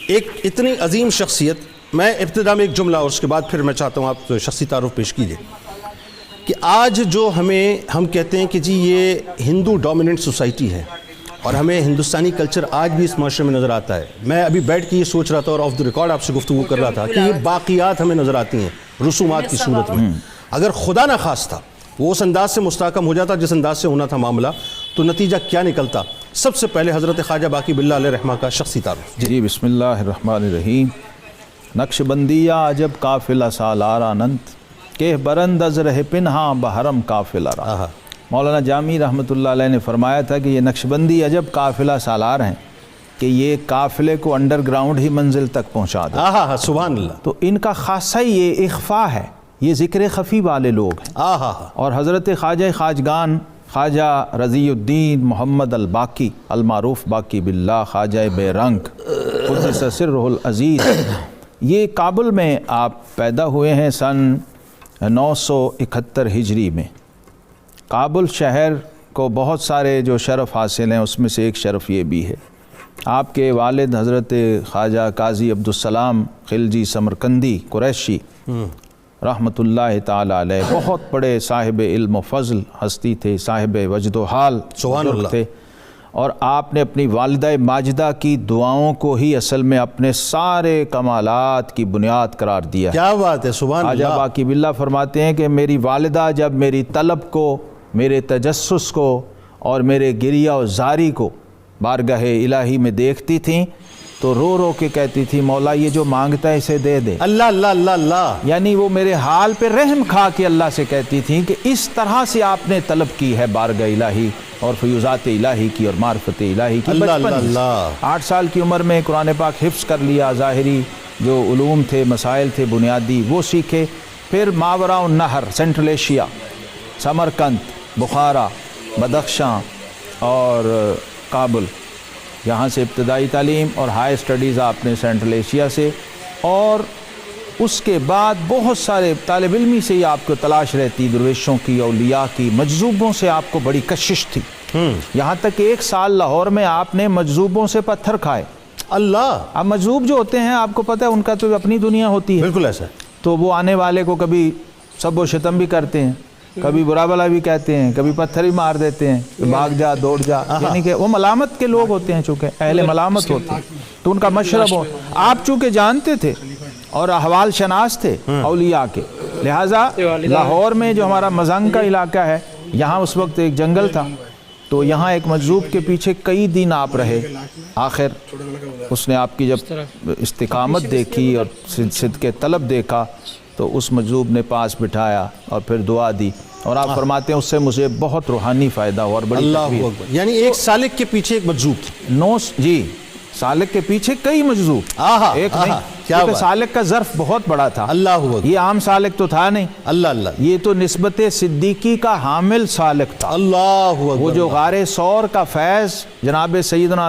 ایک اتنی عظیم شخصیت، میں ابتدا میں ایک جملہ اور اس کے بعد پھر میں چاہتا ہوں آپ شخصی تعارف پیش کیجیے کہ آج جو ہم کہتے ہیں کہ جی یہ ہندو ڈومیننٹ سوسائٹی ہے اور ہمیں ہندوستانی کلچر آج بھی اس معاشرے میں نظر آتا ہے. میں ابھی بیٹھ کے یہ سوچ رہا تھا اور آف دی ریکارڈ آپ سے گفتگو کر رہا تھا کہ یہ باقیات ہمیں نظر آتی ہیں رسومات کی صورت میں. اگر خدا نہ خواستہ وہ اس انداز سے مستحکم ہو جاتا جس انداز سے ہونا تھا معاملہ، تو نتیجہ کیا نکلتا؟ سب سے پہلے حضرت خواجہ باقی باللہ علیہ رحمہ کا شخصی تعارف. جی بسم اللہ الرحمن الرحیم. نقش بندیہ عجب قافلہ سالار آنند کہ برند از رہ پنہاں بحرم قافلہ را. مولانا جامی رحمۃ اللہ علیہ نے فرمایا تھا کہ یہ نقش بندی عجب قافلہ سالار ہیں کہ یہ قافلے کو انڈر گراؤنڈ ہی منزل تک پہنچا دیں. سبحان اللہ. تو ان کا خاصہ ہی یہ اخفا ہے، یہ ذکر خفی والے لوگ ہیں. اور حضرت خواجہ خواجگان خواجہ رضی الدین محمد الباقی المعروف باقی باللہ خواجہ بے رنگ قدس سرہ العزیز، یہ کابل میں آپ پیدا ہوئے ہیں سن 971 ہجری میں. کابل شہر کو بہت سارے جو شرف حاصل ہیں اس میں سے ایک شرف یہ بھی ہے، آپ کے والد حضرت خواجہ قاضی عبدالسلام خلجی سمرقندی قریشی رحمۃ اللہ تعالیٰ علیہ بہت بڑے صاحب علم و فضل ہستی تھے، صاحب وجد و حال تھے. اور آپ نے اپنی والدہ ماجدہ کی دعاؤں کو ہی اصل میں اپنے سارے کمالات کی بنیاد قرار دیا. کیا بات ہے، سبحان اللہ. خواجہ باقی باللہ فرماتے ہیں کہ میری والدہ جب میری طلب کو، میرے تجسس کو اور میرے گریہ و زاری کو بارگاہ الہی میں دیکھتی تھیں تو رو رو کے کہتی تھی مولا یہ جو مانگتا ہے اسے دے دے. اللہ اللہ اللہ اللہ. یعنی وہ میرے حال پہ رحم کھا کے اللہ سے کہتی تھیں کہ اس طرح سے آپ نے طلب کی ہے بارگاہ الہی اور فیوزات الہی کی اور معرفت الہی کی. بچپن 8 سال کی عمر میں قرآن پاک حفظ کر لیا، ظاہری جو علوم تھے مسائل تھے بنیادی وہ سیکھے. پھر ماوراء النہر، central Asia, Samarkand, Bukhara, Badakhshan اور کابل، یہاں سے ابتدائی تعلیم اور ہائی اسٹڈیز آپ نے سینٹرل ایشیا سے. اور اس کے بعد بہت سارے طالب علمی سے ہی آپ کو تلاش رہتی، درویشوں کی، اولیاء کی، مجذوبوں سے آپ کو بڑی کشش تھی. یہاں تک کہ 1 سال لاہور میں آپ نے مجذوبوں سے پتھر کھائے. اللہ. اب مجذوب جو ہوتے ہیں آپ کو پتہ ہے ان کا تو اپنی دنیا ہوتی ہے. بالکل ایسا. تو وہ آنے والے کو کبھی سب و شتم بھی کرتے ہیں، کبھی برا بلا بھی کہتے ہیں، کبھی پتھر ہی مار دیتے ہیں کہ بھاگ جا دوڑ جا. یعنی کہ وہ ملامت کے لوگ ہوتے ہیں، چونکہ اہل ملامت ہوتے ہیں تو ان کا مشرب ہو. آپ چونکہ جانتے تھے اور احوال شناس تھے اولیاء کے، لہٰذا لاہور میں جو ہمارا مزنگ کا علاقہ ہے یہاں اس وقت ایک جنگل تھا، تو یہاں ایک مجذوب کے پیچھے کئی دن آپ رہے. آخر اس نے آپ کی جب استقامت دیکھی اور صدق طلب دیکھا تو اس مجذوب نے پاس بٹھایا اور پھر دعا دی. اور آپ فرماتے ہیں اس سے مجھے بہت روحانی فائدہ ہوا اور بڑی تکلیف. یعنی ایک سالک کے پیچھے ایک مجذوب تھی. جی سالک کے پیچھے کئی مجذوب، ایک نہیں، کیونکہ سالک کا ظرف بہت بڑا تھا. اللہ. یہ عام سالک تو تھا نہیں. اللہ اللہ. یہ تو نسبت صدیقی کا حامل سالک تھا. اللہ. وہ جو غار ثور کا فیض جناب سیدنا